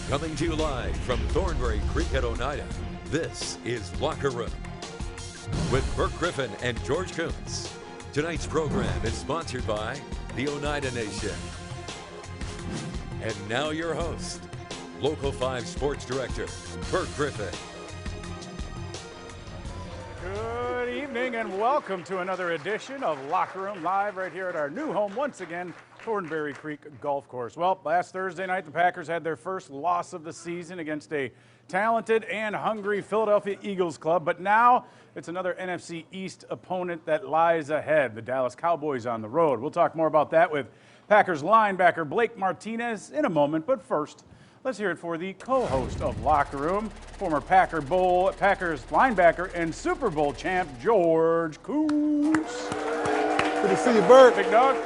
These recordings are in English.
Coming to you live from Thornbury Creek at Oneida, this is Locker Room with Burke Griffin and George Kuntz. Tonight's program is sponsored by the Oneida Nation. And now your host, Local 5 Sports Director, Burke Griffin. Good evening and welcome to another edition of Locker Room Live right here at our new home once again, Thornbury Creek Golf Course. Well, last Thursday night, the Packers had their first loss of the season against a talented and hungry Philadelphia Eagles club, but now it's another NFC East opponent that lies ahead, the Dallas Cowboys on the road. We'll talk more about that with Packers linebacker Blake Martinez in a moment, but first, let's hear it for the co-host of Locker Room, former Packers linebacker and Super Bowl champ, George Kuntz. Good to see you, Bert. Big dog.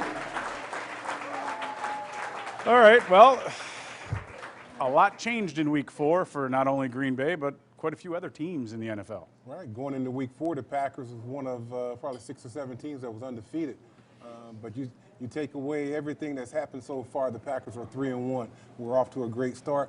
All right, well, a lot changed in Week 4 for not only Green Bay, but quite a few other teams in the NFL. Right, going into Week 4, the Packers was one of probably 6 or 7 teams that was undefeated. But you take away everything that's happened so far, the Packers are 3-1. We're off to a great start,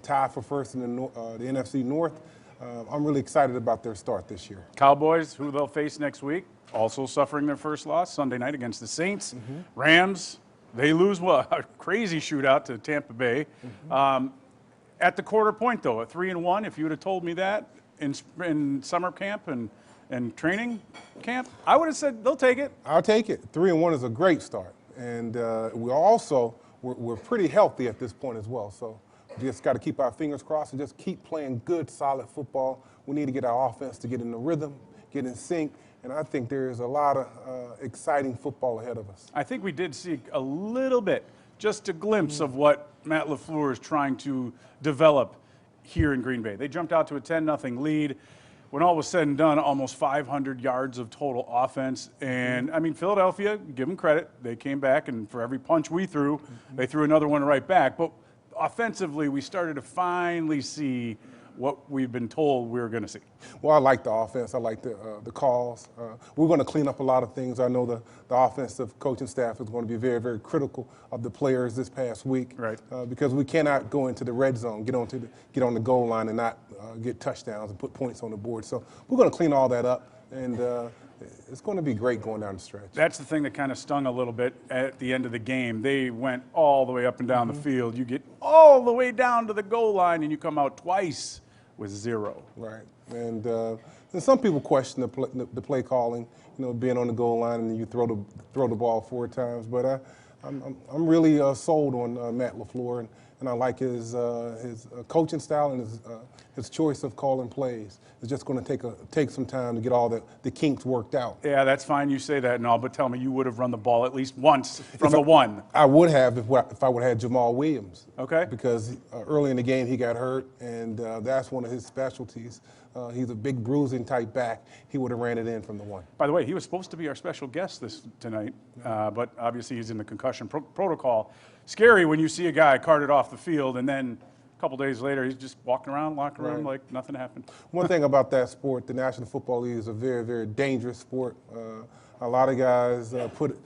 tied for first in the NFC North. I'm really excited about their start this year. Cowboys, who they'll face next week, also suffering their first loss Sunday night against the Saints. Rams, they lose a crazy shootout to Tampa Bay. At the quarter point, though, at 3-1, if you would have told me that in summer camp and training camp, I would have said they'll take it. I'll take it. 3-1 is a great start. And we're pretty healthy at this point as well. So we just got to keep our fingers crossed and just keep playing good, solid football. We need to get our offense to get in the rhythm, get in sync. And I think there's a lot of exciting football ahead of us. I think we did see a little bit, just a glimpse of what Matt LaFleur is trying to develop here in Green Bay. They jumped out to a 10-0 lead. When all was said and done, almost 500 yards of total offense. And, I mean, Philadelphia, give them credit. They came back, and for every punch we threw, they threw another one right back. But offensively, we started to finally see what we've been told we were going to see. Well, I like the offense. I like the calls. We're going to clean up a lot of things. I know the offensive coaching staff is going to be very, very critical of the players this past week. Right. Because we cannot go into the red zone, get on the goal line and not get touchdowns and put points on the board. So we're going to clean all that up, and it's going to be great going down the stretch. That's the thing that kind of stung a little bit at the end of the game. They went all the way up and down the field. You get all the way down to the goal line, and you come out twice with 0. Right, and some people question the play calling, being on the goal line and you throw the ball 4 times. But I'm really sold on Matt LaFleur, and I like his coaching style and his choice of calling plays. It's just going to take some time to get all the kinks worked out. Yeah, that's fine. You say that and all, but tell me, you would have run the ball at least once from the 1. I would have if I would have had Jamal Williams. Okay. Because early in the game he got hurt, and that's one of his specialties. He's a big bruising type back. He would have ran it in from the 1. By the way, he was supposed to be our special guest tonight, but obviously he's in the concussion protocol. Scary when you see a guy carted off the field and then a couple days later he's just walking around locker room like nothing happened. One thing about that sport, the National Football League is a very, very dangerous sport. A lot of guys put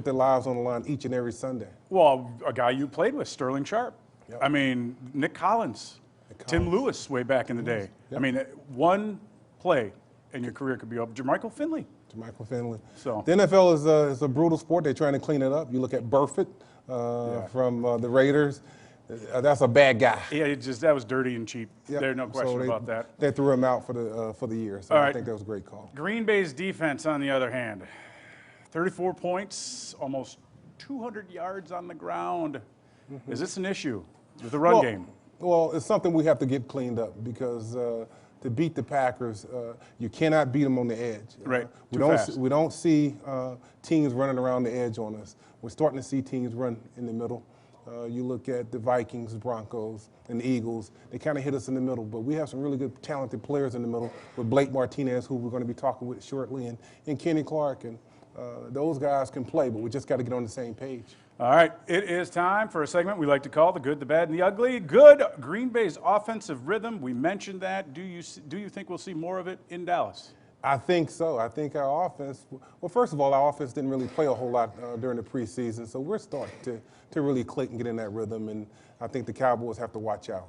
their lives on the line each and every Sunday. Well, a guy you played with, Sterling Sharp. Yep. I mean, Nick Collins. Tim Lewis way back in the day. Yep. I mean, one play and your career could be over. Jermichael Finley. So the NFL is a brutal sport. They're trying to clean it up. You look at Burfitt from the Raiders. That's a bad guy. Yeah, that was dirty and cheap. Yep. There's no question about that. They threw him out for the year. So I think that was a great call. Green Bay's defense, on the other hand, 34 points, almost 200 yards on the ground. Is this an issue with the run game? Well, it's something we have to get cleaned up because to beat the Packers, you cannot beat them on the edge. Right. We don't see teams running around the edge on us. We're starting to see teams run in the middle. You look at the Vikings, the Broncos, and the Eagles. They kind of hit us in the middle, but we have some really good, talented players in the middle with Blake Martinez, who we're going to be talking with shortly, and Kenny Clark. And those guys can play, but we just got to get on the same page. All right, it is time for a segment we like to call the good, the bad, and the ugly. Good Green Bay's offensive rhythm. We mentioned that. Do you think we'll see more of it in Dallas? I think so. I think our offense, well, first of all, our offense didn't really play a whole lot during the preseason, so we're starting to really click and get in that rhythm, and I think the Cowboys have to watch out.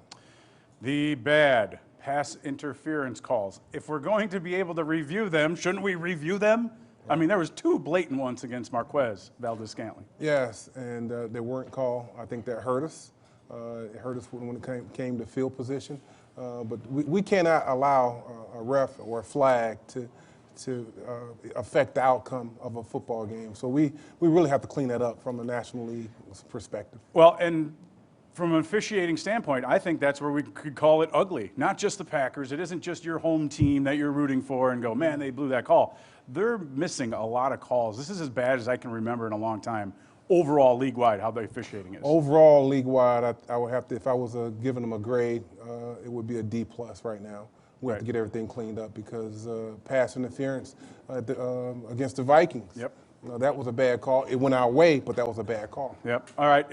The bad pass interference calls. If we're going to be able to review them, shouldn't we review them? I mean, there was 2 blatant ones against Marquez Valdez-Scantling. Yes, and they weren't called. I think that hurt us. It hurt us when it came to field position. But we cannot allow a ref or a flag to affect the outcome of a football game. So we really have to clean that up from a National League perspective. Well, and from an officiating standpoint, I think that's where we could call it ugly. Not just the Packers. It isn't just your home team that you're rooting for and go, man, they blew that call. They're missing a lot of calls. This is as bad as I can remember in a long time. Overall, league-wide, how the officiating is. Overall, league-wide, I would have to, if I was giving them a grade, it would be a D+ right now. We have to get everything cleaned up because pass interference against the Vikings. Yep. That was a bad call. It went our way, but that was a bad call. Yep. All right.